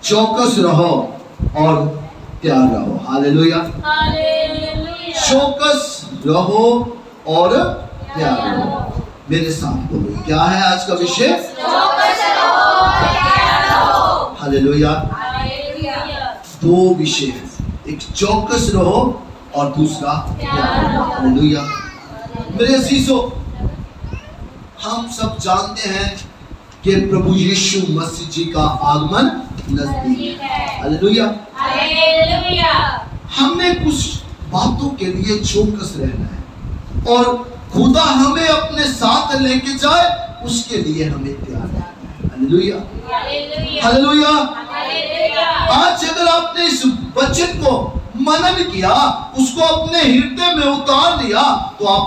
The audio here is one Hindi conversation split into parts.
चौकस रहो और तैयार रहो। हालेलुया। चौकस रहो और तैयार रहो। मेरे साथ बोलो, क्या है आज का विषय? हालेलुया। दो विषय है, एक चौकस रहो और दूसरा हालेलुया। मेरे अजीजों, हम सब जानते हैं कि प्रभु यीशु मसीह जी का आगमन नजदीक है। हालेलुया। हमने कुछ बातों के लिए चौकस रहना है और खुदा हमें अपने साथ लेके जाए उसके लिए हमें तैयार रहना है। हालेलुया। हालेलुया। आज अगर आपने इस वचन को मनन किया, उसको अपने हृदय में उतार लिया, तो आप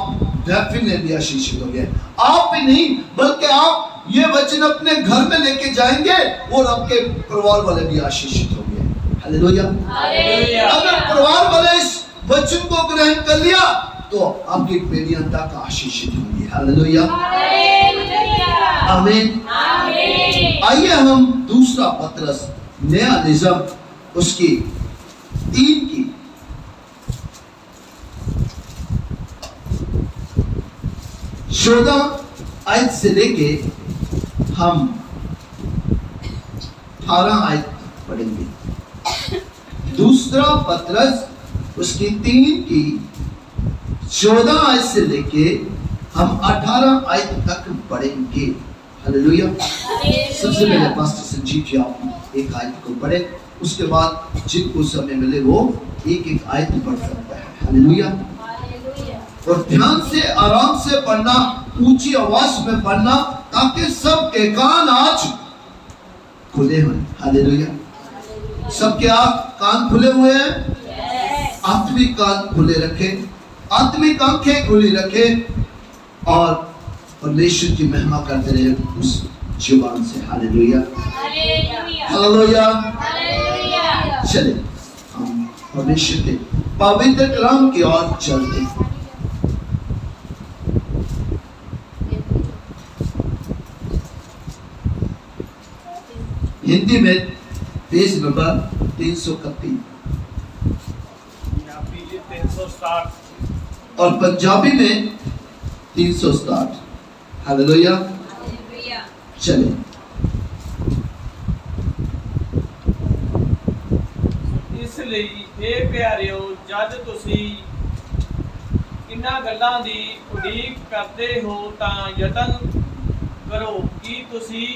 डेफिनेटली आशीषित होंगे। आप ही नहीं बल्कि आप ये वचन अपने घर में लेके जाएंगे और आपके परिवार वाले भी आशीषित होंगे। हालेलुया। अगर परिवार वाले इस वचन को ग्रहण कर लिया तो आपकी पीढ़ियां तक आशीषित होंगी। हालेलुया। आमीन। आइए हम दूसरा पत्रस नया निज़म उसकी 3 की 14 आयत से लेके हम 18 आयत पढ़ेंगे। दूसरा पत्रस उसकी 3 की 14 आयत से लेके हम 18 आयत तक पढ़ेंगे। हालेलुया। सबसे पहले पास्टर संजीव जी आप एक आयत को पढ़े, उसके बाद जिनको समय मिले वो एक आयत पढ़ सकता है। हालेलुया। और ध्यान से आराम से पढ़ना, ऊंची आवाज में पढ़ना, ताकि सबके कान आज खुले हों। हालेलुया। सबके कान खुले हुए हैं? आत्मिक कान खुले रखें, आत्मिक आंखें खुली रखें और परमेश्वर की महिमा करते रहे उस जुबान से। हालेलुया। हालेलुया। चले हम परमेश्वर के पवित्र कलाम की ओर चलते हैं। हिंदी में पेज नंबर 331 और पंजाबी में 367। हालेलुया। चले इसलिए हे प्यारिओ, जद तुसी इन्हां गल्लां दी उਡੀਕ करते हो तां यतन करो कि तुसी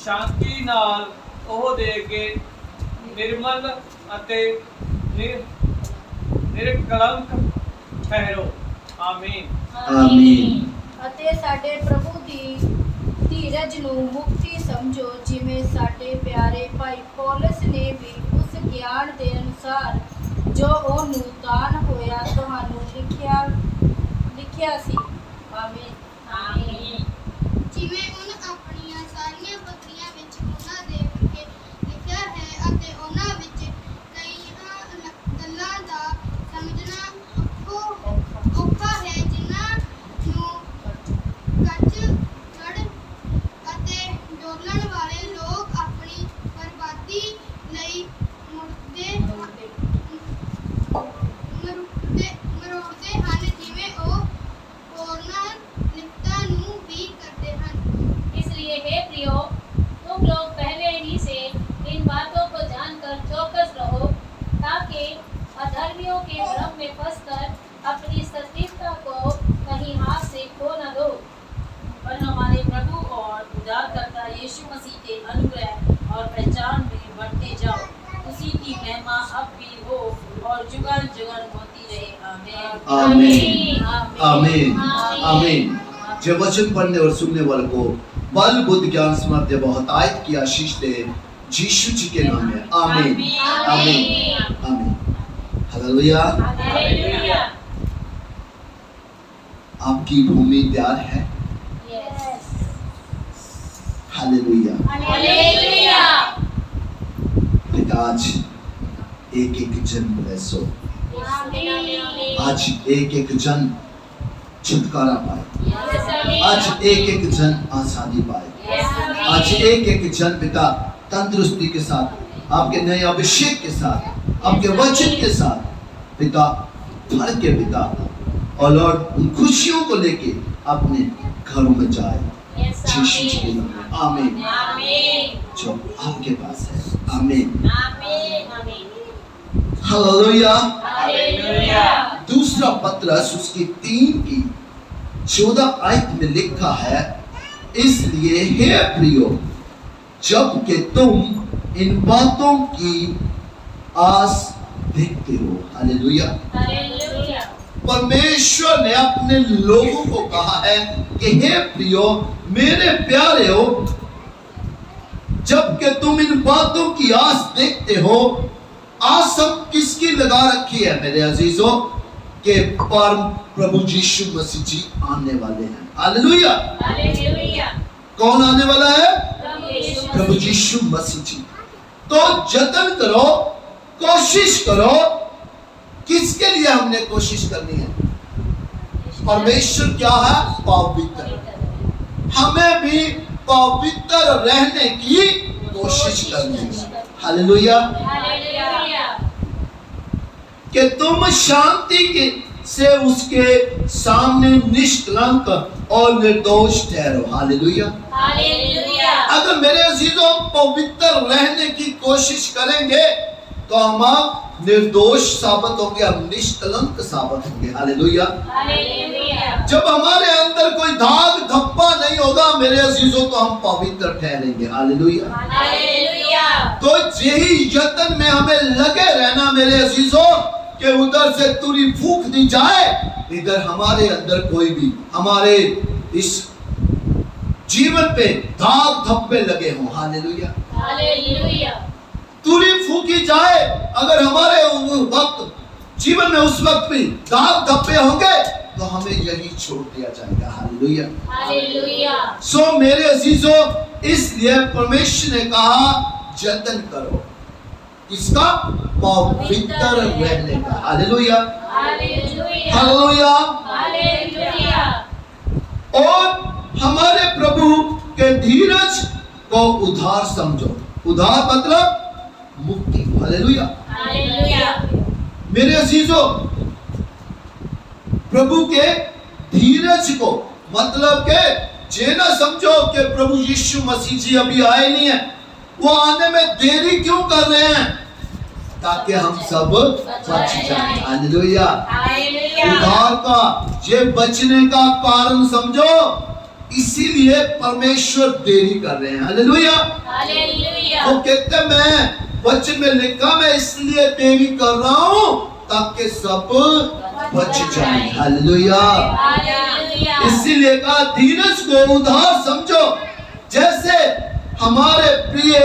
शांति नाल ओह दे के निर्मल अते निरकलंक ठहरो। आमीन। आमीन। ਅਤੇ ਸਾਡੇ ਪ੍ਰਭੂ ਦੀ ਧੀਰਜ ਨੂੰ ਮੁਕਤੀ ਸਮਝੋ, ਜਿਵੇਂ ਸਾਡੇ ਪਿਆਰੇ ਭਾਈ ਪੌਲਸ ਨੇ ਵੀ ਉਸ ਗਿਆਨ ਦੇ ਅਨੁਸਾਰ ਜੋ ਉਹਨੂੰ ਦਾਨ ਹੋਇਆ ਤੁਹਾਨੂੰ ਲਿਖਿਆ ਸੀ। ਆਮੀਨ। ਜਿਵੇਂ ਉਹਨ ਆਪਣੀਆਂ ਸਾਰੀਆਂ ਪੱਤਰੀਆਂ ਵਿੱਚ ਉਹਨਾਂ ਦੇ ਵਿਖੇ ਲਿਖਿਆ ਹੈ ਅਤੇ ਉਹਨਾਂ ਵਿੱਚ ਕਈਆਂ ਗੱਲਾਂ ਦਾ ਸਮਝਣਾ ਔਖਾ ਹੈ, ਜਿਨ੍ਹਾਂ ਨੂੰ ਕੱਚ ਜੜ ਅਤੇ ਡੋਲਣ ਵਾਲੇ ਲੋਕ ਆਪਣੀ ਬਰਬਾਦੀ ਲਈ ਮਰੋੜਦੇ ਹਨ, ਜਿਵੇਂ ਉਹ ਹੋਰਨਾਂ लिप्ता नू भी करते हैं। इसलिए हे प्रियो, तुम लोग पहले ही से इन बातों को जानकर चौकस रहो, ताकि अधर्मियों के भ्रम में फंसकर अपनी सटीकता को कहीं हाथ से खो न दो, पर हमारे प्रभु और उद्धारकर्ता यीशु मसीह के अनुग्रह और पहचान में बढ़ते जाओ। उसी की महिमा अब भी हो और जुगल जुगल होती रहे। आमीन। आमीन। आमीन। आमीन। जो वचन पढ़ने और सुनने वाले को बल बुद्ध ज्ञान समर्थ बहुत आयत की आशीष दे, यीशु जी के नाम में। आमीन। आमीन। आमीन। हालेलुया। आपकी भूमि तैयार है। हालेलुया। आज एक जन ब्लेस हो, आज एक जन छुटकारा पाए, आज एक जन आजादी पाए, आज एक एक जन पिता तंदुरुस्ती के साथ, आपके नए अभिषेक के साथ, आपके वचन के साथ पिता भर के पिता और लॉर्ड उन खुशियों को लेके अपने घरों में जाए यीशु के नाम में। आमीन। जो आपके पास है। आमीन। हालेलुया। दूसरा पत्रस उसकी 3 की 14 आयत में लिखा है, इसलिए हे प्रियो, जब कि तुम इन बातों की आस देखते हो। हालेलुया। परमेश्वर ने अपने लोगों को कहा है कि हे प्रियो, मेरे प्यारे हो, जब कि तुम इन बातों की आस देखते हो। आस सब किसकी लगा रखी है मेरे अजीजों? के परम प्रभु यीशु मसीह जी आने वाले हैं। हालेलुया। कौन आने वाला है? प्रभु यीशु मसीह जी। तो जतन करो, कोशिश करो। किसके लिए हमने कोशिश करनी है? परमेश्वर क्या है? पवित्र। हमें भी पवित्र रहने की कोशिश करनी है। हालेलुया। कि तुम शांति के से उसके सामने निष्कलंक और निर्दोष ठहरो। हालेलुया। अगर मेरे अजीजों पवित्र रहने की कोशिश करेंगे तो हम निर्दोष साबित होंगे, हम निष्कलंक साबित होंगे। हालेलुया। जब हमारे अंदर कोई दाग धब्बा नहीं होगा मेरे अजीजों, तो हम पवित्र ठहरेंगे। हालेलुया। तो यही यत्न में हमें लगे रहना मेरे अजीजों, कि उधर से तुरी फूंक दी जाए, इधर हमारे अंदर कोई भी हमारे इस जीवन पे दाग धब्बे लगे हों। हालेलुया। तुरी फूंकी जाए अगर हमारे वक्त जीवन में, उस वक्त भी दाग धब्बे होंगे तो हमें यही छोड़ दिया जाएगा। हालेलुया। सो मेरे अजीजों, इसलिए परमेश्वर ने कहा जतन करो। इसका पवित्र रहने का। हालेलुया। हालेलुया। और हमारे प्रभु के धीरज को उधार समझो। उधार मतलब मुक्ति। हालेलुया। मेरे अजीजों, प्रभु के धीरज को मतलब के ये ना समझो कि प्रभु यीशु मसीह जी अभी आए नहीं है, वो आने में देरी क्यों कर रहे हैं? ताकि हम सब बच जाएं। हालेलुया। उधार का ये बचने का कारण समझो, इसीलिए परमेश्वर देरी कर रहे हैं। हालेलुया। वो कहते मैं वचन में लिखा, मैं इसलिए देरी कर रहा हूं ताकि सब बच जाएं। हालेलुया। इसीलिए कहा धीरज को उधार समझो, जैसे हमारे प्रिय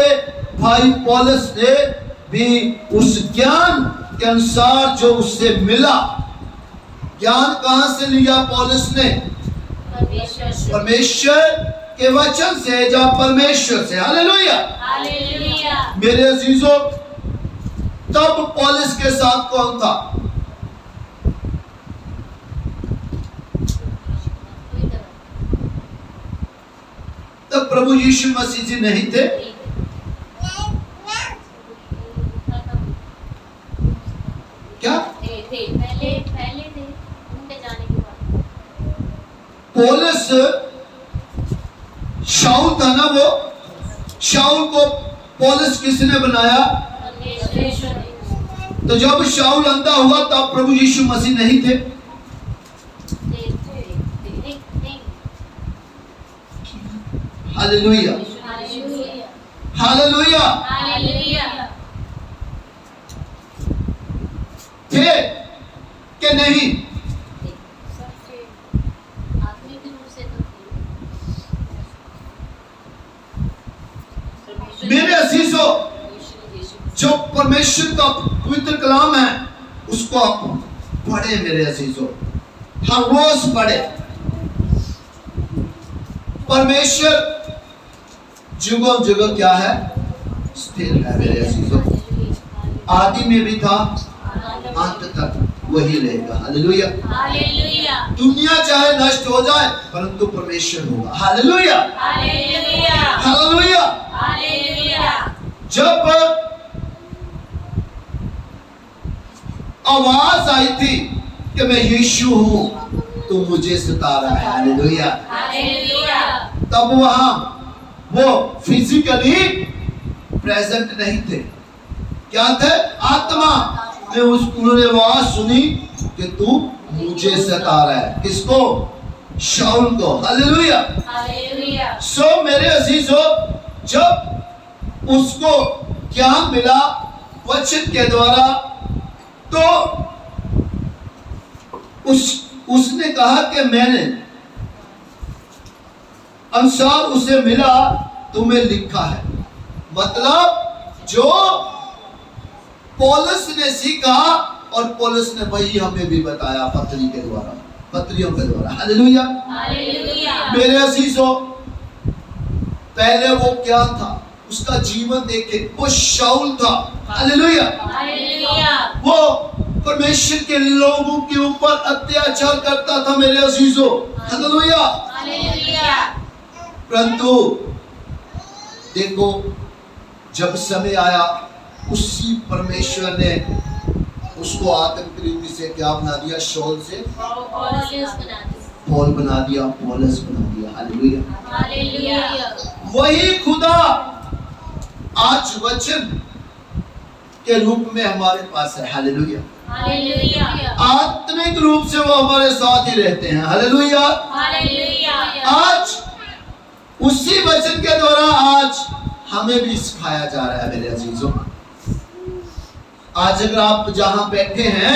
भाई पौलुस ने भी उस ज्ञान के अनुसार जो उससे मिला। ज्ञान कहां से लिया पौलुस ने? परमेश्वर के वचन से, या परमेश्वर से। हालेलुया। मेरे अजीजों, तब पौलुस के साथ कौन था? तब प्रभु यीशु मसीह जी नहीं थे। क्या पहले थे उनके जाने के बाद। पौलुस शाऊल था ना, वो शाऊल को पौलुस किसने बनाया? तो जब शाऊल अंधा हुआ तब प्रभु यीशु मसीह नहीं थे। हालेलुया। हालेलुया। थे कि नहीं? मेरे अजीजों, जो परमेश्वर का पवित्र कलाम है उसको आप पढ़े मेरे अजीजों, हर रोज पढ़े। परमेश्वर जुगों जुगों क्या है? स्थिर है मेरे अजीजों। आदि में भी था, अंत तक वही रहेगा। हालेलुया। हालेलुया। दुनिया चाहे नष्ट हो जाए परंतु परमेश्वर होगा। हालेलुया। हालेलुया। हालेलुया। हालेलुया। जब आवाज आई थी कि मैं यीशु हूं तो मुझे सता रहा है। हालेलुया। हालेलुया। तब वहां वो फिजिकली प्रेजेंट नहीं थे, क्या थे? आत्मा में उन्होंने आवाज सुनी कि तू मुझे सता रहा है। किसको? शाऊल को। हालेलुया। हालेलुया। सो मेरे अजीजों, जब उसको ज्ञान मिला वचन के द्वारा तो उसने कहा कि मैंने अनुसार उसे मिला तुम्हें लिखा है। मतलब जो पौलुस ने सीखा और पौलुस ने वही हमें भी बताया पत्रियों के द्वारा। हालेलुया। हालेलुया। मेरे अजीजों, पहले वो क्या था? उसका जीवन देखे, वो शाऊल था। हालेलुया। हालेलुया। वो परमेश्वर के लोगों के ऊपर अत्याचार करता था मेरे अजीजों। हालेलुया। हालेलुया। परंतु देखो, जब समय आया उसी परमेश्वर ने उसको आत्मिक रीति से क्या बना दिया? शाऊल से पौल बना दिया, पौलुस बना दिया। हालेलुया। हालेलुया। वही खुदा आज वचन के रूप में हमारे पास है। हालेलुया। हालेलुया। आत्मिक रूप से वो हमारे साथ ही रहते हैं। हालेलुया। हालेलुया। आज उसी वचन के द्वारा आज हमें भी सिखाया जा रहा है मेरे अजीजों। आज अगर आप जहां बैठे हैं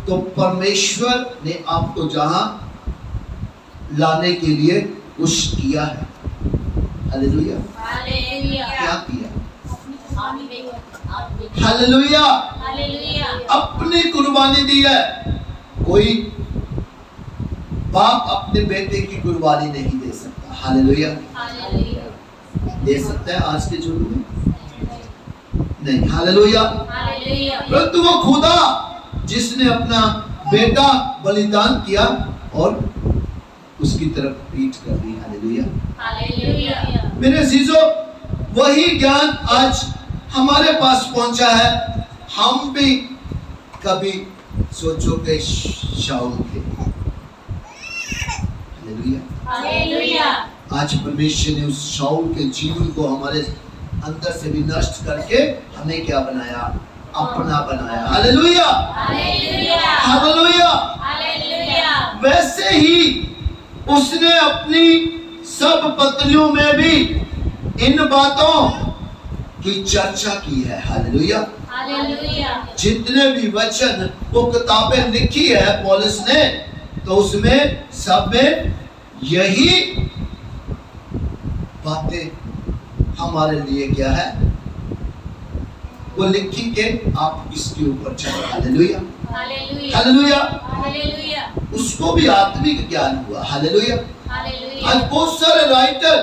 तो परमेश्वर ने आपको जहां लाने के लिए कुछ किया है। हालेलुया। हालेलुया। क्या किया? हालेलुया। हालेलुया। अपनी कुर्बानी दी है। कोई बाप अपने बेटे की कुर्बानी नहीं दे सकता। हालेलुया। हालेलुया। दे सकता है आज के युग में? नहीं। हालेलुया। हालेलुया। परंतु वो खुदा जिसने अपना बेटा बलिदान किया और उसकी तरफ पीठ कर दी। हालेलुया। हालेलुया। मेरे अजीजों, वही ज्ञान आज हमारे पास पहुंचा है। हम भी कभी सोचो के शाऊल थे। हालेलुया। हालेलुया। आज परमेश्वर ने उस शाऊल के जीवन को हमारे अंदर से भी नष्ट करके हमें क्या बनाया? अपना बनाया। हालेलुया। हालेलुया। हालेलुया। हालेलुया। वैसे ही उसने अपनी सब पत्रियों में भी इन बातों की चर्चा की है। हालेलुया। हालेलुया। जितने भी वचन वो किताबें लिखी है पौलुस ने, तो उसमें सब में यही बातें हमारे लिए क्या है? वो लिखी के आप इसके ऊपर चलो। हालेलुया। हालेलुया। हालेलुया। हालेलुया। उसको भी आत्मिक ज्ञान हुआ। हालेलुया। हालेलुया। आज बहुत सारे राइटर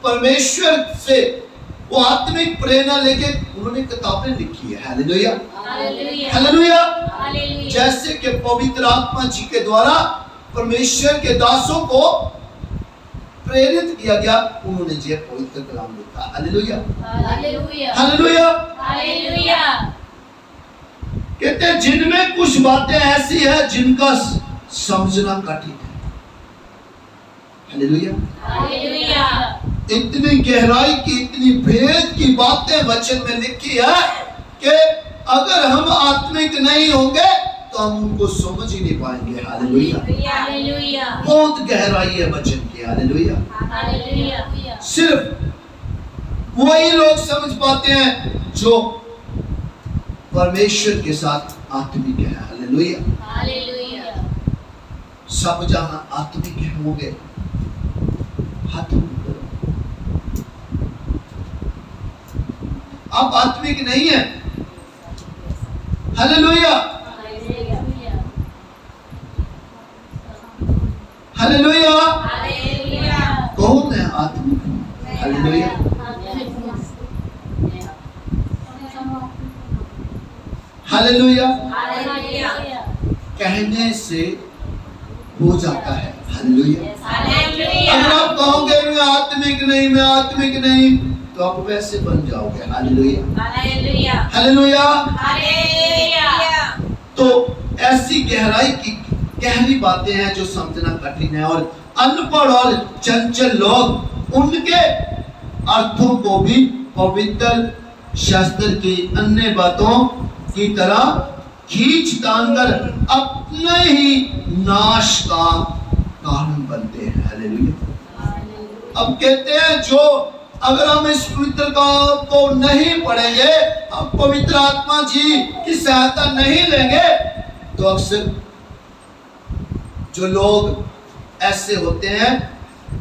परमेश्वर से वो आत्मिक प्रेरणा लेके उन्होंने किताबें लिखी है। हालेलुया। हालेलुया। हालेलुया। हालेलुया। जैसे कि पवित्र आत्मा जी के द्वारा परमेश्वर के दासों को प्रेरित किया गया, उन्होंने जो पवित्र कलाम लिखा। हालेलुया। हालेलुया। हालेलुया। हालेलुया। कहते हैं जिनमें कुछ बातें ऐसी है जिनका समझना कठिन है। हालेलुया। हालेलुया। इतनी गहराई की, इतनी भेद की बातें वचन में लिखी है कि अगर हम आत्मिक नहीं होंगे तो हम उनको समझ ही नहीं पाएंगे। हालेलुया। हालेलुया। बहुत गहराई है वचन की। हालेलुया। हालेलुया। सिर्फ वही लोग समझ पाते हैं जो परमेश्वर के साथ आत्मिक है। हालेलुया। हालेलुया। सब जहां आत्मिक होंगे हाथ ऊपर। आप आत्मिक नहीं है। हालेलुया। हालेलुया। हालेलुया। कौन है आत्मिक? हालेलुया। हालेलुया। हालेलुया। कहने से हो जाता है। हालेलुया। हालेलुया। अगर आप कहोगे मैं आत्मिक नहीं, तो आप वैसे बन जाओगे। हालेलुया। हालेलुया। हालेलुया। हालेलुया। तो ऐसी गहराई की गहरी बातें हैं जो समझना कठिन है, और अनपढ़ और चंचल लोग उनके अर्थों को भी पवित्र शास्त्र की अन्य बातों की तरह खींच तान कर अपने ही नाश का कारण बनते हैं। हालेलुया। अब कहते हैं जो अगर हम इस पवित्र को नहीं पढ़ेंगे, हम पवित्र आत्मा जी की सहायता नहीं लेंगे, तो अक्सर जो लोग ऐसे होते हैं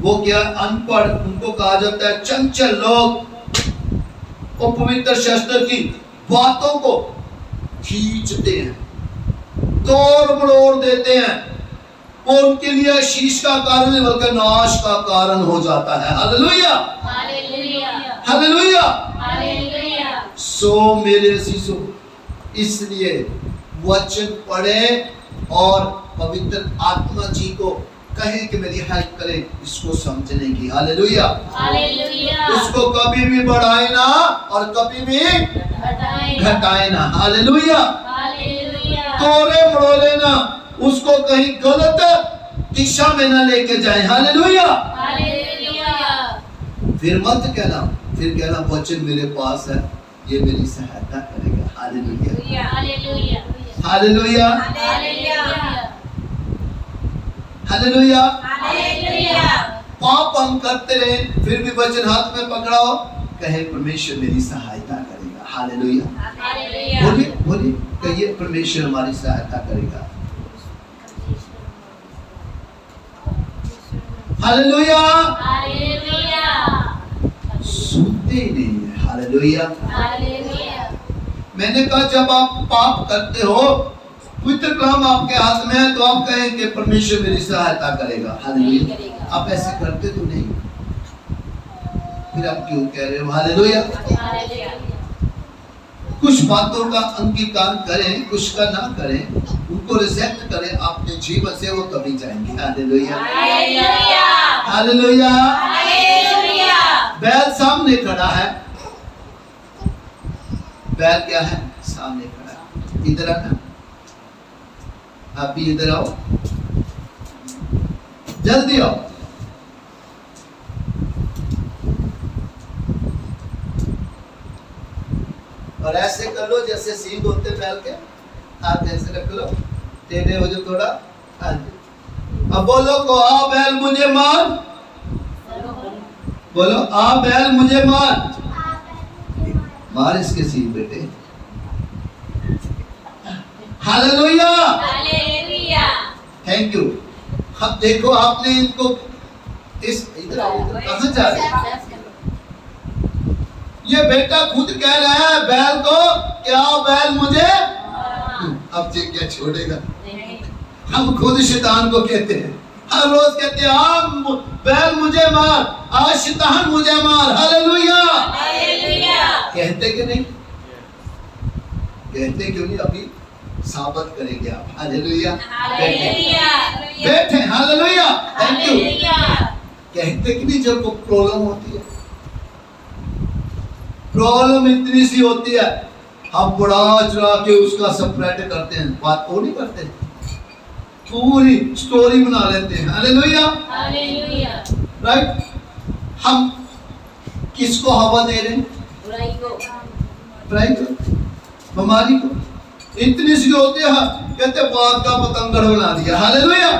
वो क्या अनपढ़, उनको कहा जाता है चंचल लोग, वो पवित्र शास्त्र की बातों को खींचते हैं, तोड़ मरोड़ देते हैं, वो उनके लिए आशीष का कारण नहीं बल्कि नाश का कारण हो जाता है। हालेलुया। हालेलुया। हालेलुया। हालेलुया। सो मेरे अजीजों, इसलिए वचन पढ़े और पवित्र आत्मा जी को कहें कि मेरी हेल्प करें इसको समझने की। हालेलुया। हालेलुया। उसको कभी भी बढ़ाए ना और कभी भी घटाए ना। हालेलुया। हालेलुया। तोड़े मरोड़े ना, उसको कहीं गलत दिशा में ना लेके जाए। हालेलुया। हालेलुया। फिर मत कहना, फिर कहना वचन मेरे पास है, ये मेरी सहायता करेगा। Hallelujah. Hallelujah. Hallelujah. Hallelujah. Hallelujah. Hallelujah. पाप हम करते रहे, फिर भी वचन हाथ में पकड़ाओ, कहे परमेश्वर मेरी सहायता करेगा। हालेलुया। हालेलुया। बोलिए बोलिए, कहिए परमेश्वर हमारी सहायता करेगा। हालेलुया। हालेलुया। सुनते ही नहीं है। हालेलुया। हालेलुया। मैंने कहा जब आप पाप करते हो, पवित्र कलाम आपके हाथ में है, तो आप कहें कि परमेश्वर मेरी सहायता करेगा। हालेलुया। आप ऐसे करते तो नहीं, फिर आप क्यों कह रहे हो? हालेलुया। कुछ बातों का अंगीकार करें, कुछ का ना करें, उनको रिजेक्ट करें अपने जीवन से, वो तभी जाएंगे। हालेलुया। हालेलुया। बैल सामने खड़ा है, बैल क्या है? सामने खड़ा है। इधर आना, आप भी इधर आओ, जल्दी आओ। और ऐसे कर लो जैसे सींग होते बैल के, हाथ ऐसे रख लो, टेढ़े हो जो थोड़ा। हाँ जी। अब बोलो को आ बैल मुझे मार, बोलो आ बैल मुझे मार, मार इसके सींग बेटे। हालेलुया। हालेलुया। Thank you. अब देखो आपने इनको इस इधर कहाँ जा रहे हैं? ये बेटा खुद कह रहा है बैल को, क्या बैल मुझे, अब ये क्या छोड़ेगा? हम खुद शैतान को कहते हैं, हर रोज कहते हैं हम बैल मुझे मार, आज शैतान मुझे मार। हालेलुया। हालेलुया। कहते कि नहीं? कहते क्यों नहीं? अभी साबित करेंगे आप। हालेलुया। हालेलुया। बैठे। हालेलुया। Thank you. हालेलुया। कहते कि नहीं जब को प्रॉब्लम होती है, प्रॉब्लम इतनी सी होती है, हम बढ़ा चढ़ा के उसका स्प्रेड करते हैं, बात को नहीं करते, पूरी स्टोरी बना लेते हैं। हालेलुया। हालेलुया। राइट। हम किसको हवा दे रहे हैं? बुराई को, बुराई को, बीमारी को। इतनी सी होती है, कहते बात का पतंगड़ बना दिया। हालेलुया।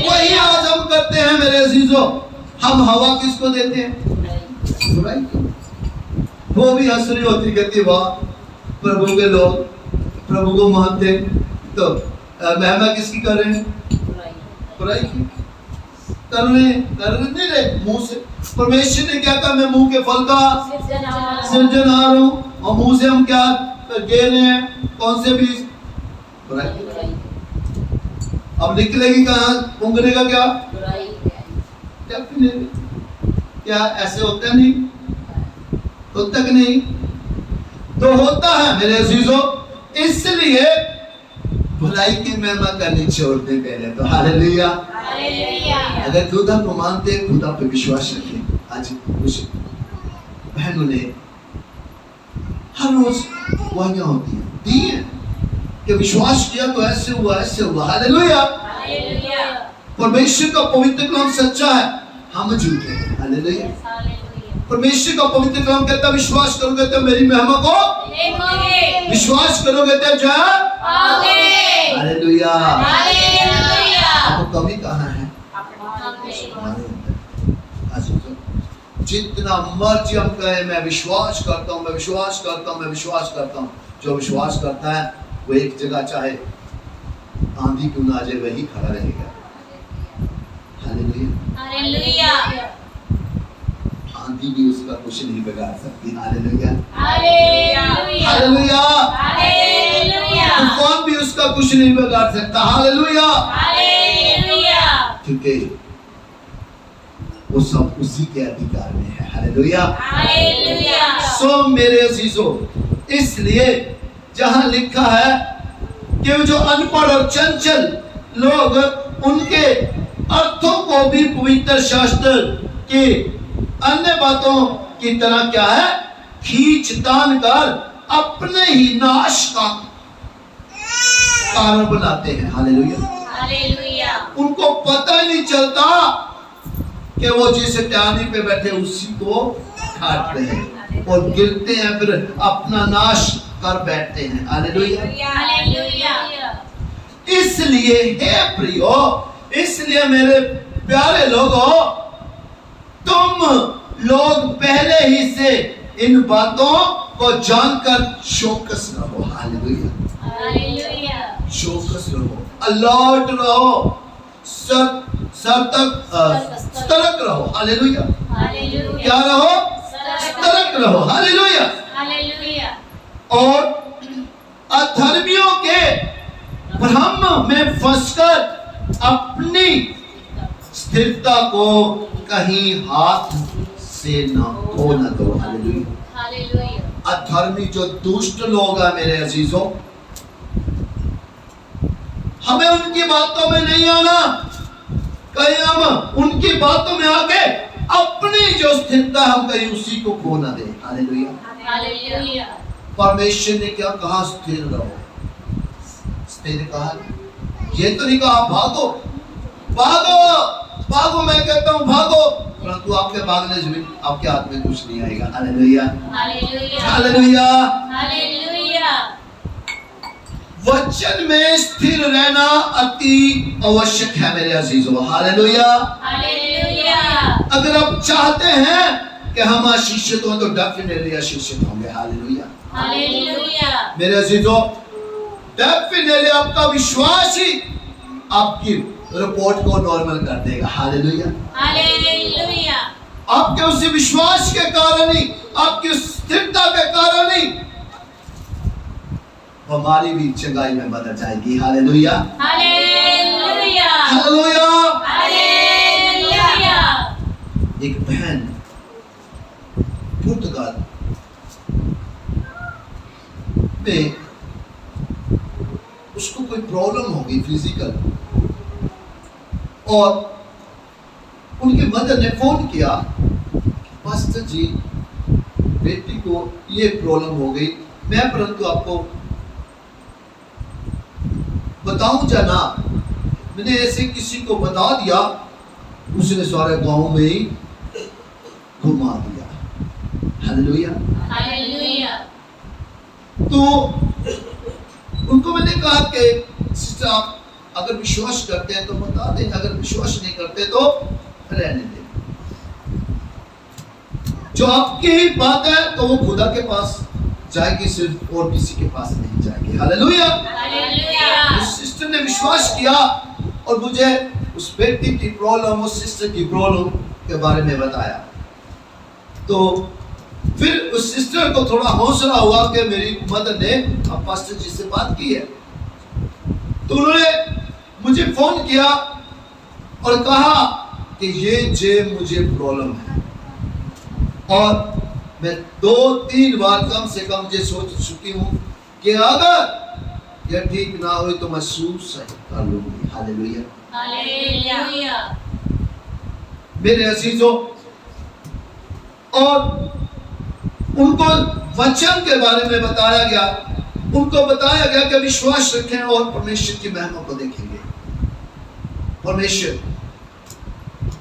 वही आज हम करते हैं मेरे अजीजों। हम हवा किसको देते हैं? बुराई को। वो भी हंस रही होती, कहती वाह प्रभु के लोग प्रभु को मानते, तो महिमा किसकी कर रहे हैं? बुराई की कर नहीं रहे मुंह से। परमेश्वर ने क्या कहा? मैं मुंह के फल का सृजनहार हूं, और मुंह से हम क्या गे रहे हैं? कौन से बीज? बुराई। अब निकलेगी कहाँ? उंगली का क्या? क्या ऐसे होता नहीं? होता कि नहीं? तो होता है मेरे अजीजों। इसलिए भलाई की महिमा करनी छोड़ दे पहले तो। हालेलुया। हालेलुया। अगर खुदा को मानते, खुदा पे विश्वास रखें। आज कुछ बहनों ने हर रोज वाहियां होती हैं, दी है कि विश्वास किया तो ऐसे हुआ, ऐसे हुआ। हालेलुया। हालेलुया। परमेश्वर का पवित्र कलाम सच्चा है, हम झूठे हैं। हालेलुया। हालेलुया। परमेश्वर का पवित्र कलाम कहता है विश्वास करोगे तो मेरी महिमा को देखोगे, विश्वास करोगे तो जय पाओगे। हालेलुया। हालेलुया। आपको कमी कहाँ है? हमें हमारे अंदर। आज तो जितना मर्जी हम कहे मैं विश्वास करता हूँ, मैं विश्वास करता हूँ, मैं विश्वास करता हूँ, जो विश्वास करता है वो एक जगह चाहे आंधी क्यों ना आ जाए वही खड़ा रहेगा। हालेलुया। हालेलुया। आंधी भी उसका कुछ नहीं बिगाड़ सकती। हालेलुया। हालेलुया। हालेलुया। हालेलुया। तूफान भी उसका कुछ नहीं बिगाड़ सकता। हालेलुया। हालेलुया। क्योंकि वो सब उसी के अधिकार में है। हालेलुया। हालेलुया। सो मेरे अजीजों, इसलिए जहां लिखा है कि वो जो अनपढ़ और चंचल लोग उनके अर्थों को भी पवित्र शास्त्र के अन्य बातों की तरह क्या है, खींच तान कर अपने ही नाश का कारण बनाते हैं। हालेलुया। हालेलुया। उनको पता ही नहीं चलता कि वो जिस टहनी पे बैठे उसी को काटते हैं और गिरते हैं, फिर अपना नाश कर बैठते हैं। हालेलुया। हालेलुया। इसलिए हे प्रियो, इसलिए मेरे प्यारे लोगों, तुम लोग पहले ही से इन बातों को जानकर चौकस रहो। हालेलुया। हालेलुया। चौकस रहो, अलर्ट रहो, सतर्क रहो। हालेलुया। हालेलुया। क्या रहो? सतर्क रहो। हालेलुया। हालेलुया। और अधर्मियों के भ्रम में फंसकर अपनी स्थिरता को कहीं हाथ से न खो न दो। हालेलुया। हालेलुया। अधर्मी जो दुष्ट लोग हैं मेरे अजीजों, हमें उनकी बातों में नहीं आना। कहीं हम उनकी बातों में आके अपनी जो स्थिरता हम कहीं उसी को खो न दें। हालेलुया। हालेलुया। परमेश्वर ने क्या कहा? स्थिर रहो। स्थिर कहा, ये तो नहीं कहा भागो भागो भागो। मैं कहता हूं भागो, परंतु आपके भागने से भी आपके हाथ में कुछ नहीं आएगा। हालेलुया। हालेलुया। हालेलुया। हालेलुया। वचन में स्थिर रहना अति आवश्यक है मेरे अजीजों। हालेलुया। हालेलुया। अगर आप चाहते हैं कि हम आशीषित हों तो डेफिनेटली आशीषित होंगे। हालेलुया। हालेलुया। मेरे अजीजों, डेफिनेटली आपका विश्वास ही आपकी रिपोर्ट को नॉर्मल कर देगा। हालेलुया। हालेलुया। आपके उसी विश्वास के कारण ही, आपकी स्थिरता के कारण ही हमारी भी चंगाई में बदल जाएगी। हालेलुया। हालेलुया। हालेलुया। हालेलुया। एक बहन पुर्तगाल में, उसको कोई प्रॉब्लम हो गई फिजिकल, और उनके मदर ने फोन किया, पास्टर जी बेटी को ये प्रॉब्लम हो गई, मैं परंतु आपको बताऊं या ना? मैंने ऐसे किसी को बता दिया, उसने सारे गांव में ही घुमा दिया। हालेलुया। हालेलुया। तो उनको मैंने कहा कि सिस्टर आप अगर विश्वास करते हैं तो बता दें, अगर विश्वास नहीं करते तो रहने दें। जो आपकी ही बात है तो वो खुदा के पास जाएगी, सिर्फ और किसी के पास नहीं जाएगी। हालेलुया। हालेलुया। उस सिस्टर ने विश्वास किया और मुझे उस बेटी की प्रॉब्लम, उस सिस्टर की प्रॉब्लम के बारे में बताया। तो फिर उस सिस्टर को थोड़ा हौसला हुआ कि मेरी मदर ने अब पास्टर जी से बात की है। तो उन्होंने मुझे फोन किया और कहा कि ये मुझे प्रॉब्लम है, और मैं 2-3 बार कम से कम ये सोच चुकी हूं कि अगर या ठीक ना हो तो महसूस कर लूंगी। हालेलुया। हालेलुया। मेरे अजीजों, और उनको वचन के बारे में बताया गया, उनको बताया गया कि विश्वास रखें और परमेश्वर की महिमा को देखेंगे। परमेश्वर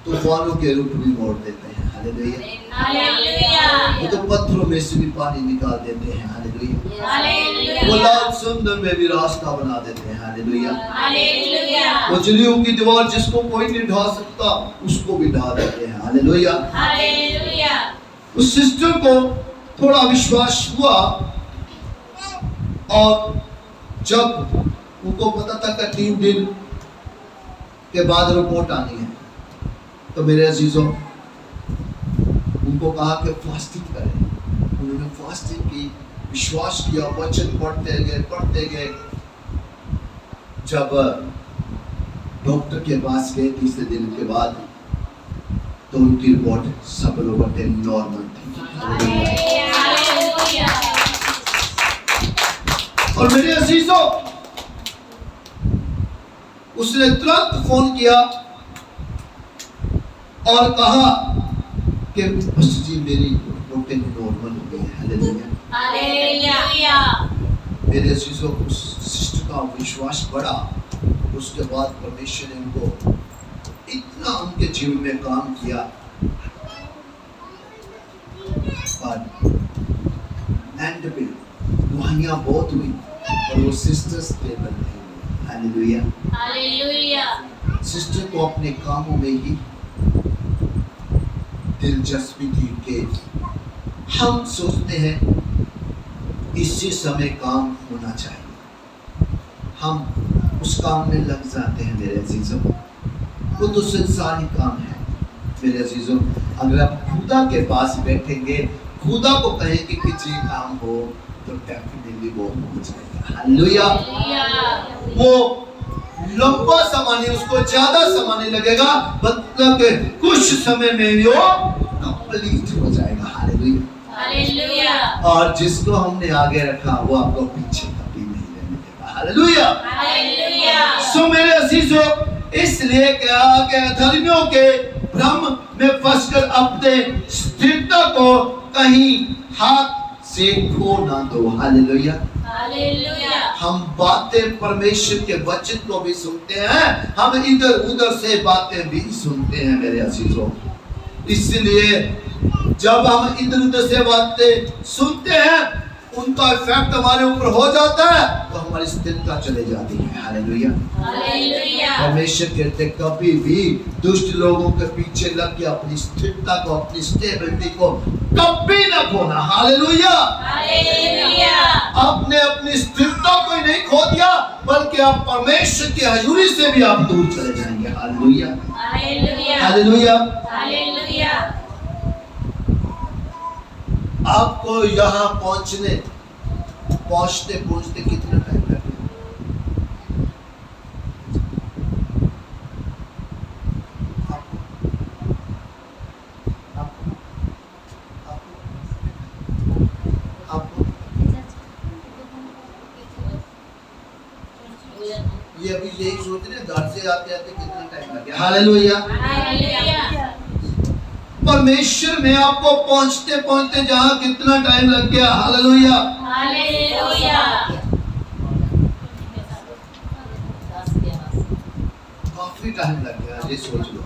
तूफानों के रूप भी मोड़ देते हैं। हालेलुया। हालेलुया। वो तो पत्थरों में से भी पानी निकाल देते हैं। हालेलुया। हालेलुया। वो लाल समुद्र में भी रास्ता बना देते हैं। हालेलुया। हालेलुया। वो जलियों की दीवार जिसको कोई नहीं ढा सकता उसको भी ढा देते हैं। हालेलुया। हालेलुया। उस सिस्टर को थोड़ा विश्वास हुआ, और जब उनको पता था कि 3 दिन के बाद रिपोर्ट आनी है, तो मेरे अजीजों उनको कहा कि फास्टिंग करें। उन्होंने फास्टिंग की, विश्वास किया, वचन पढ़ते गए। जब डॉक्टर के पास गए 3 दिन के बाद, तो उनकी रिपोर्ट सब लोगों के नॉर्मल थी। हालेलुया। और मेरे अजीजों, उसने तुरंत फोन किया और कहा कि बस जी मेरी रिपोर्टें नॉर्मल हो गई है। हालेलुया। हालेलुया। मेरे अजीजों, उस सिस्टर का विश्वास बढ़ा। उसके बाद परमेश्वर ने उनको इतना उनके जीवन में काम किया, पर एंड पे दुआइयां बहुत हुई और वो सिस्टर स्टेबल नहीं हुई। हालेलुया। हालेलुया। सिस्टर को अपने कामों में ही दिलचस्पी थी कि हम सोचते हैं इसी समय काम होना चाहिए, हम उस काम में लग जाते हैं। मेरे अजीजों, वो तो संसारी काम है। मेरे अजीजों, अगर आप खुदा के पास बैठेंगे, खुदा को कहेंगे कि जी काम हो, तो डेफिनेटली वो हो जाएगा। हालेलुया। वो लंबा समय नहीं, उसको ज्यादा समय नहीं लगेगा, मतलब कि कुछ समय में वो कंप्लीट हो जाएगा। हालेलुया। हालेलुया। और जिसको हमने आगे रखा वो आपको पीछे कभी नहीं रहने देगा। हालेलुया। हालेलुया। सो मेरे अजीजों, इसलिए कहा कि अधर्मियों के भ्रम में फंसकर अपने स्थिरता को कहीं हाथ से खो ना दो। हालेलुया। हालेलुया। हम बातें परमेश्वर के वचन को भी सुनते हैं, हम इधर उधर से बातें भी सुनते हैं। मेरे अजीजों, इसलिए जब हम इधर उधर से बातें सुनते हैं, उनका इफेक्ट हमारे ऊपर हो जाता है, तो हमारी स्थिरता चले जाती है। हालेलुया। हालेलुया। परमेश्वर कहते कभी भी दुष्ट लोगों के पीछे लग के अपनी स्थिरता को, अपनी स्टेबिलिटी को कभी न खोना। हालेलुया। हालेलुया। आपने अपनी स्थिरता को ही नहीं खो दिया, बल्कि आप परमेश्वर की हजूरी से भी आप दूर चले जाएंगे। हालेलुया। हालेलुया। हालेलुया। हालेलुया। आपको यहाँ पहुंचते पहुंचते कितना टाइम लगेगा? ये अभी यही सोच रहे हैं, घर से आते आते कितना टाइम लगेगा? हालेलुया। हालेलुया। परमेश्वर में आपको पहुंचते पहुंचते जहां कितना टाइम लग गया। हालेलुया। हालेलुया। काफी टाइम लग गया, ये सोच लो।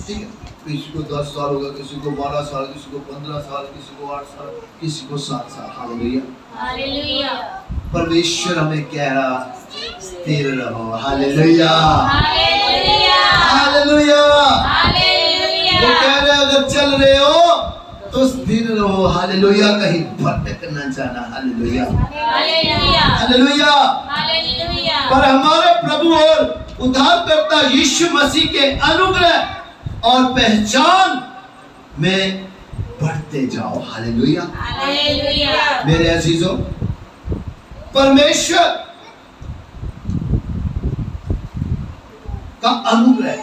ठीक है, किसी को 10 साल होगा, किसी को 12 साल, किसी को 15 साल, किसी को 8 साल, किसी को 7 साल। हालेलुया। हालेलुया। परमेश्वर हमें कह रहा स्थिर रहो। हालेलुया। हालेलुया। हालेलुया। हालेलुया। वो कह रहे अगर चल रहे हो तो स्थिर रहो। हालेलुया। कहीं भटक न जाना। हालेलुया। हालेलुया। हालेलुया। हालेलुया। पर हमारे प्रभु और उद्धारकर्ता यीशु मसीह के अनुग्रह और पहचान में बढ़ते जाओ। हालेलुया। हालेलुया। मेरे अजीजों, परमेश्वर का अनुग्रह,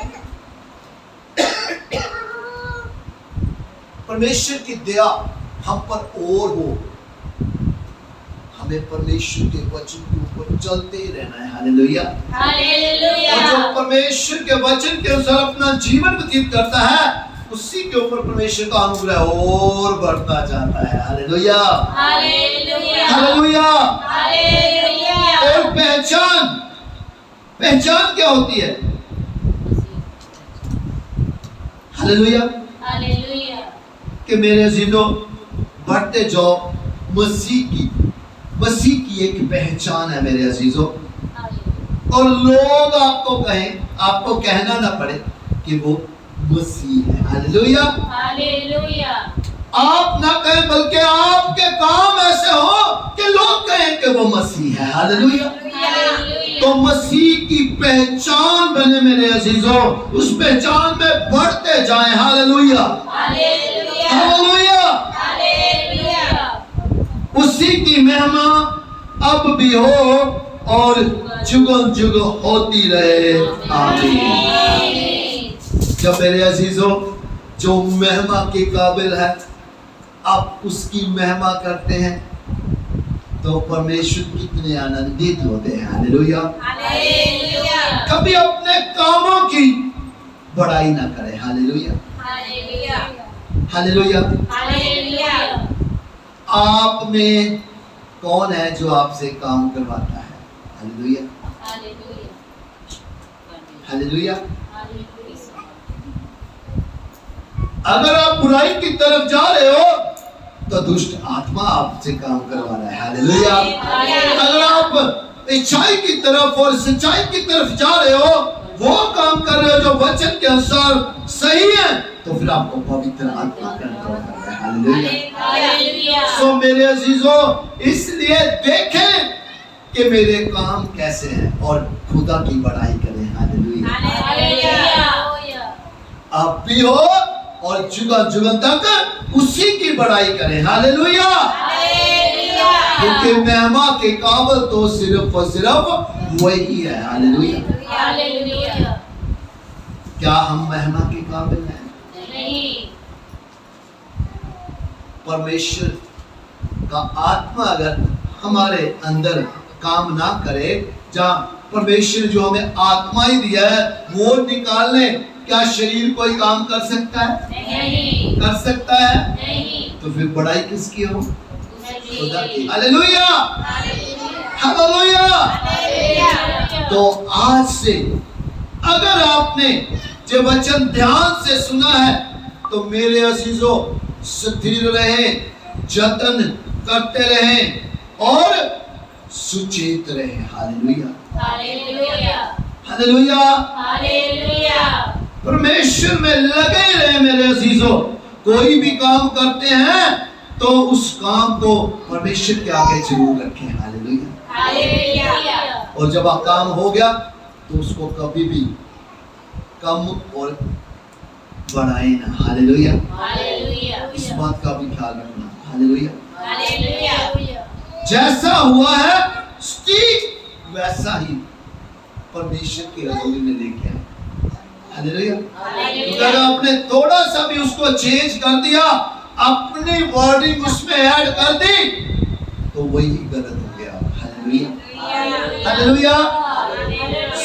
परमेश्वर की दया हम पर और हो, हमें हमें परमेश्वर के वचन के ऊपर चलते ही रहना है। हालेलुया। हालेलुया। और जो परमेश्वर के वचन के अनुसार अपना जीवन व्यतीत करता है, उसी के ऊपर परमेश्वर का अनुग्रह और बढ़ता जाता है। हालेलुया। हालेलुया। हालेलुया। हालेलुया। और पहचान क्या होती है? हालेलुया। हालेलुया। कि मेरे अजीजों, बढ़ते जाओ मसीह की एक पहचान है मेरे अजीजों। और लोग आपको कहें, आपको कहना ना पड़े कि वो मसीह है। हालेलुया। हालेलुया। आप ना कहें, बल्कि आपके काम ऐसे हो कि लोग कहें कि वो मसीह है। हालेलुया। तो मसीह की पहचान बने मेरे अजीजों, उस पहचान में बढ़ते जाएं। हालेलुया। हालेलुया। हालेलुया। हालेलुया। उसी की महिमा अब भी हो और जुगल जुगल होती रहे। आमीन। जब मेरे अजीजों, जो महिमा के काबिल है, आप उसकी महिमा करते हैं तो परमेश्वर कितने आनंदित होते हैं। हालेलुया। हालेलुया। कभी अपने कामों की बड़ाई ना करें। हालेलुया। हालेलुया। हालेलुया। हालेलुया। आप में कौन है जो आपसे काम करवाता है? हालेलुया। हालेलुया। हालेलुया। हालेलुया। अगर आप बुराई की तरफ जा रहे हो तो दुष्ट आत्मा आपसे काम करवा रहा है। हालेलुया। अगर आप अच्छाई की तरफ और सच्चाई की तरफ जा रहे हो, वो काम कर रहे हो जो वचन के अनुसार सही है, तो फिर आपको पवित्र आत्मा कंट्रोल कर रहा है। हालेलुया। हालेलुया। सो मेरे अजीजों, इसलिए देखें कि मेरे काम कैसे हैं और खुदा की बड़ाई करें। हालेलुया। हालेलुया। आप भी हो और जुगल जुगल तक उसी की बड़ाई करें। हालेलुया। हालेलुया। क्योंकि महिमा के काबिल तो सिर्फ और सिर्फ वही है। हालेलुया। हालेलुया। क्या हम महिमा के काबिल हैं? नहीं। परमेश्वर का आत्मा अगर हमारे अंदर काम ना करे, जहाँ परमेश्वर जो हमें आत्मा ही दिया है वो निकालने, क्या शरीर कोई काम कर सकता है? नहीं। कर सकता है? नहीं। तो फिर बड़ाई किसकी हो? खुदा की। नहीं। हालेलुया। हालेलुया। हालेलुया। तो आज से अगर आपने जो वचन ध्यान से सुना है, तो मेरे अजीजों, स्थिर रहें, जतन करते रहें और सुचेत रहें। हालेलुया। हालेलुया। हालेलुया। हालेलुया। परमेश्वर में लगे रहे मेरे अजीजों। कोई भी काम करते हैं तो उस काम को परमेश्वर के आगे जरूर रखें। हालेलुया। हालेलुया। और जब आप काम हो गया तो उसको कभी भी कम और बढ़ाए ना। हालेलुया। हालेलुया। इस बात का भी ख्याल रखना। हालेलुया। हालेलुया। जैसा हुआ है ठीक वैसा ही परमेश्वर की रसूली ने लेके आए। हालेलुया। हालेलुया। अगर आपने थोड़ा सा भी उसको चेंज कर दिया, अपनी वर्डिंग उसमें ऐड कर दी, तो वही गलत हो गया। हालेलुया। हालेलुया।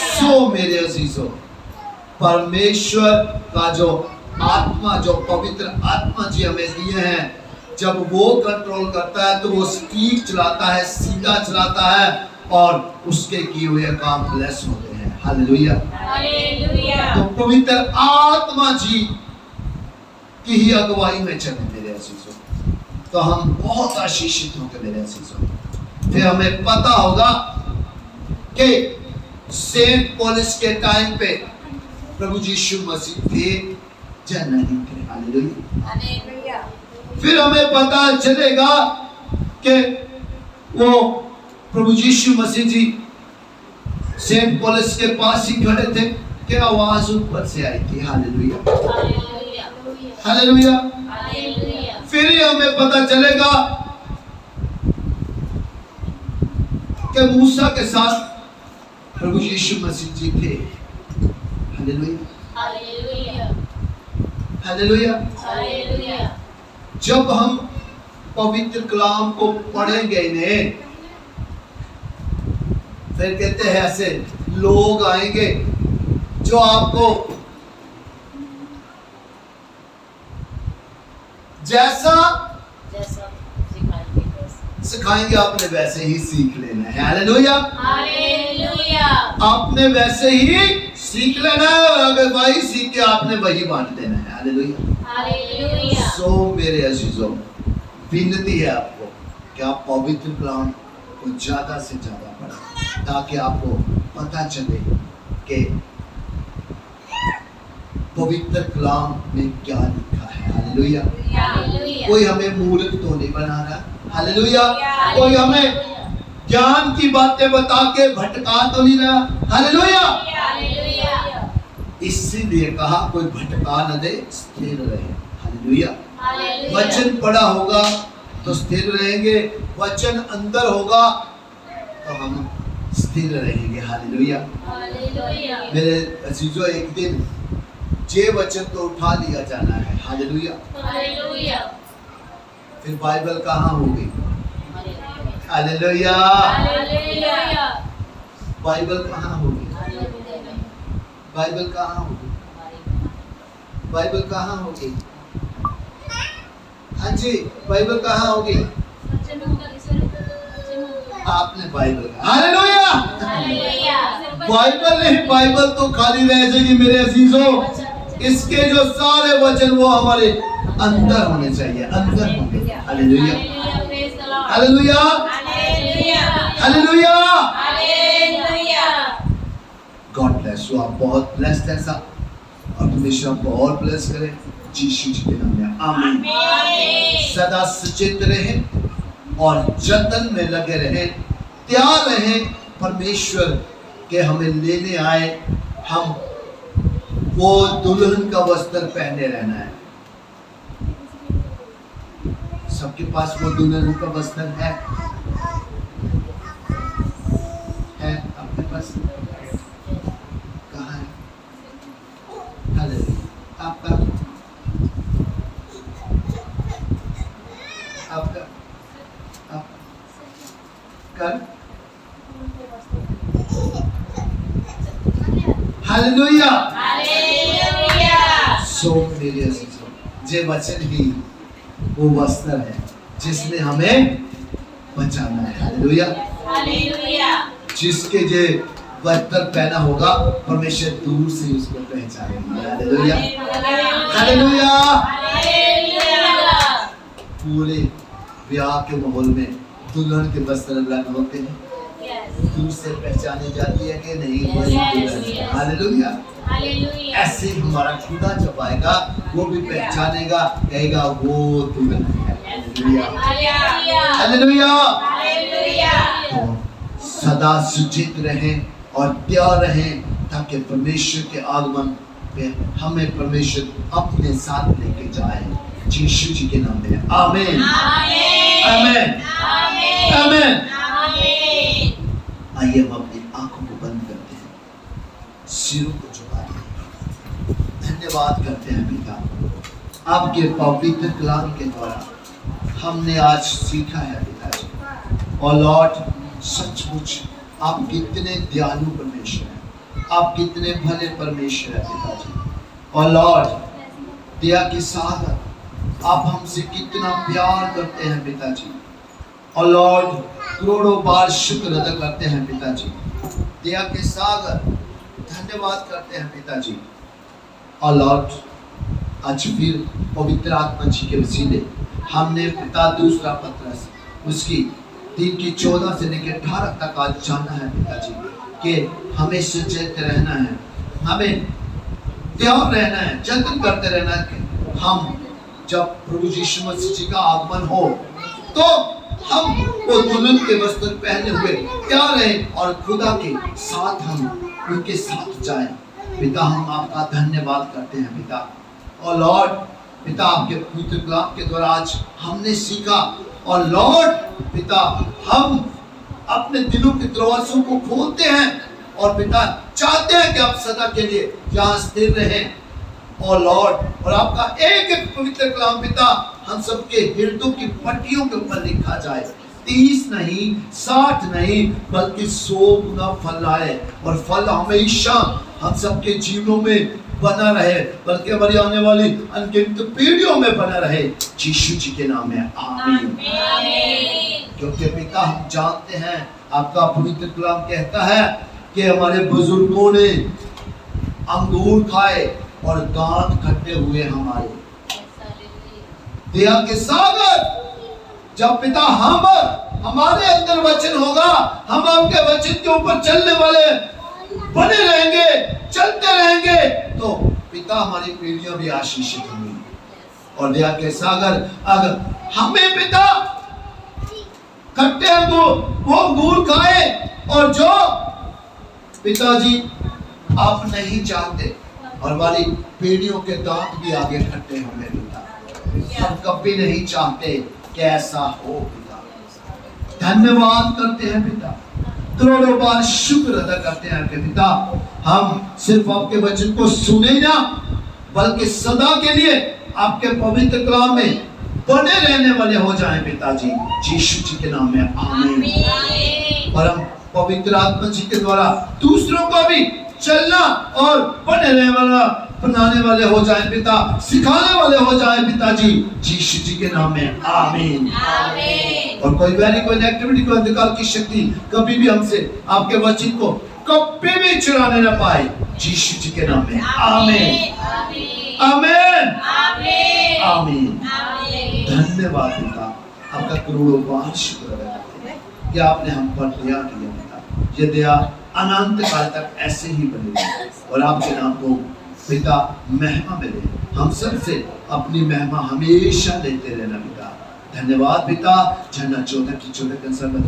सो मेरे अजीजों, परमेश्वर का जो आत्मा, जो पवित्र आत्मा जी हमें दिए हैं, जब वो कंट्रोल करता है तो वो ठीक चलाता है, सीधा चलाता है और उसके किए हुए काम ब्लेस होते हैं। हालेलुया। हालेलुया। तो पवित्र आत्मा जी की ही अगुवाई में चले मेरे अजीजों, तो हम बहुत आशीषित होंगे मेरे अजीजों। फिर हमें पता होगा कि सेंट पॉलिस के टाइम पे प्रभु यीशु मसीह थे या नहीं थे। हालेलुया। हालेलुया। फिर हमें पता चलेगा कि वो प्रभु यीशु मसीह जी सेंट पॉलिस के पास ही खड़े थे कि आवाज ऊपर से आई थी। हालेलुया। हालेलुया। हालेलुया। हालेलुया। फिर ही हमें पता चलेगा कि मूसा के साथ प्रभु यीशु मसीह जी थे। हालेलुया। हालेलुया। हालेलुया। हालेलुया। जब हम पवित्र कलाम को पढ़ेंगे इन्हें, फिर कहते हैं ऐसे लोग आएंगे जो आपको जैसा सिखाएंगे आपने वैसे ही सीख लेना है। Hallelujah, hallelujah. आपने वैसे ही सीख लेना है और अगर वही सीख के आपने वही बांट देना है। Hallelujah, hallelujah. सो मेरे अजीजों, विनती है आपको कि आप पवित्र कलाम को ज्यादा से ज्यादा पढ़ें ताकि आपको पता चले कि पवित्र कलाम में क्या लिखा है। Hallelujah, hallelujah. कोई हमें मूर्ख तो नहीं बना रहा। हालेलुया, कोई हमें ज्ञान की बातें बता के भटका तो नहीं रहा। Hallelujah, hallelujah. इसीलिए कहा कोई भटका न दे, स्थिर रहे। Hallelujah, hallelujah. वचन पढ़ा होगा तो स्थिर रहेंगे, वचन अंदर होगा तो हम स्थिर रहेंगे। Hallelujah, hallelujah. मेरे अजीजों, एक दिन जे वचन तो उठा लिया जाना है। Hallelujah, hallelujah. फिर बाइबल कहाँ होगी? Hallelujah, hallelujah. बाइबल कहाँ होगी? बाइबल कहाँ होगी? बाइबल कहाँ होगी? हाँ जी, बाइबल कहाँ होगी? आपने बाइबल कहा। Hallelujah, hallelujah. बाइबल नहीं, बाइबल तो खाली रह जाएगी मेरे अजीजों। इसके जो सारे वचन वो हमारे अंदर होने चाहिए, अंदर होंगे। Hallelujah, hallelujah, hallelujah. God bless you, आप बहुत ब्लेस्ड हैं साहब, और परमेश्वर आपको और ब्लेस करे यीशु जी के नाम में, आमीन। सदा सचेत रहें और जतन में लगे रहें, तैयार रहें परमेश्वर के हमें लेने आए। हम वो दुल्हन का वस्त्र पहने रहना है। सबके पास वो दुल्हन का वस्त्र है आपके पास? कहाँ है? हालेलुया, आपका आपका आप कर। हालेलुया, सो मेरे अजीजों, जे वचन ही वो वस्त्र है जिसने हमें बचाना है। हालेलुया, जिसके जे वस्त्र पहना होगा परमेश्वर दूर से उसको पहचानेगा। Hallelujah, hallelujah. पूरे ब्याह के माहौल में दुल्हन के वस्त्र अलग होते हैं, दूर से पहचानी जाती है कि नहीं वही दुल्हन है। हालेलुया, ऐसे ही हमारा खुदा जब आएगा वो भी पहचानेगा, कहेगा वो दुल्हन है। Hallelujah, hallelujah. तो सदा सुचित रहें और तैयार रहें ताकि परमेश्वर के आगमन पे हमें परमेश्वर अपने साथ लेके जाए। यीशु जी के नाम में आमीन, आमीन, आमीन। आइए हम अपनी आंखों को बंद करते हैं, सिरों को झुकाते हैं, धन्यवाद करते हैं पिता आपके पवित्र कलाम के द्वारा हमने आज सीखा है पिताजी। और लॉर्ड सचमुच आप कितने दयालु परमेश्वर हैं, आप कितने भले परमेश्वर हैं पिताजी। और लॉर्ड दया के साथ आप हमसे कितना प्यार करते हैं पिताजी। और लॉर्ड करोड़ों बार शुक्र अदा करते हैं पिताजी, दया के सागर धन्यवाद करते हैं पिताजी। और लॉर्ड आज फिर पवित्र आत्मा जी के वसीले हमने पिता दूसरा पत्रस उसकी 3:14 से लेकर 18 तक आज जाना है पिताजी कि हमें सचेत रहना है, हमें तैयार रहना है, जतन करते रहना है कि हम जब प्रभु यीशु मसीह जी का आगमन हो तो हम वो दुल्हन के वस्त्र पहने हुए तैयार रहें और खुदा के साथ हम उनके साथ जाएं। पिता हम आपका धन्यवाद करते हैं पिता। और लॉर्ड पिता आपके पवित्र कलाम के द्वारा आज हमने सीखा। और लॉर्ड पिता हम अपने दिलों के दरवाजों को खोलते हैं और पिता चाहते हैं कि आप सदा के लिए यहाँ स्थिर रहें। और लॉर्ड और आपका एक एक पवित्र कलाम पिता हम सबके हृदयों की पट्टियों के ऊपर लिखा जाए 30 नहीं, 60 नहीं, बल्कि 100 गुना फल आए, और फल हमेशा हम सबके जीवनों में बना रहे, बल्कि हमारी आने वाली अनगिनत पीढ़ियों में बना रहे। यीशु जी के नाम में आमीन। क्योंकि पिता, हम जानते हैं, आपका पवित्र कलाम कहता है कि हमारे बुजुर्गों ने अंगूर खाए और दांत खट्टे हुए हमारे। दया के सागर, जब पिता हमारे अंदर वचन होगा, हम आपके वचन के ऊपर चलने वाले बने रहेंगे, चलते रहेंगे, तो पिता हमारी पीढ़ियां भी आशीषित होंगी। और दया के सागर, अगर हमें पिता खट्टे वो अंगूर खाए, और जो पिताजी आप नहीं चाहते, और हमारी पीढ़ियों के दांत भी आगे खट्टे होंगे पिता, हम कभी नहीं चाहते कि ऐसा हो पिता। धन्यवाद करते हैं पिता, करोड़ों बार शुक्र अदा करते हैं कि पिता, हम सिर्फ आपके वचन को सुने ना, बल्कि सदा के लिए आपके पवित्र कलाम में बने रहने वाले हो जाएं पिताजी, यीशु जी के नाम में आमीन। और हम पवित्र आत्मा जी के द्वारा दूसरों को भी चलना और बने रहने वाला बनाने वाले हो जाएं पिता, सिखाने वाले हो जाएं पिताजी, यीशु जी के नाम में आमीन। और कोई वैरी कोई एक्टिविटी, कोई अंधकार की शक्ति कभी भी हमसे आपके वचन को कभी भी चुराने न पाए, यीशु जी के नाम में आमीन आमीन आमीन। धन्यवाद पिता, आपका करोड़ों बार शुक्र अदा करते हैं कि आपने हम पर दया किया पिता। ये दया अनंत काल तक ऐसे ही बनी रहे, और आपके नाम को पिता महिमा मिले। हम सबसे अपनी महिमा हमेशा देते रहना पिता। धन्यवाद पिता। झंडा 14 की 14 कंसर में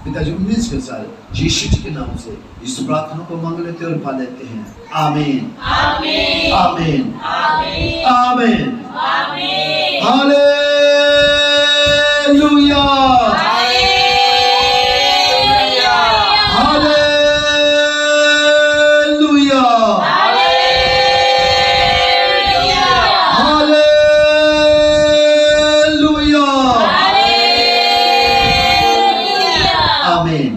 पिता जी 19 कंसर यीशु जी के नाम से इस प्रार्थना को मांग लेते और पा लेते हैं। आमीन आमीन आमीन आमीन आमीन। Hallelujah Amen.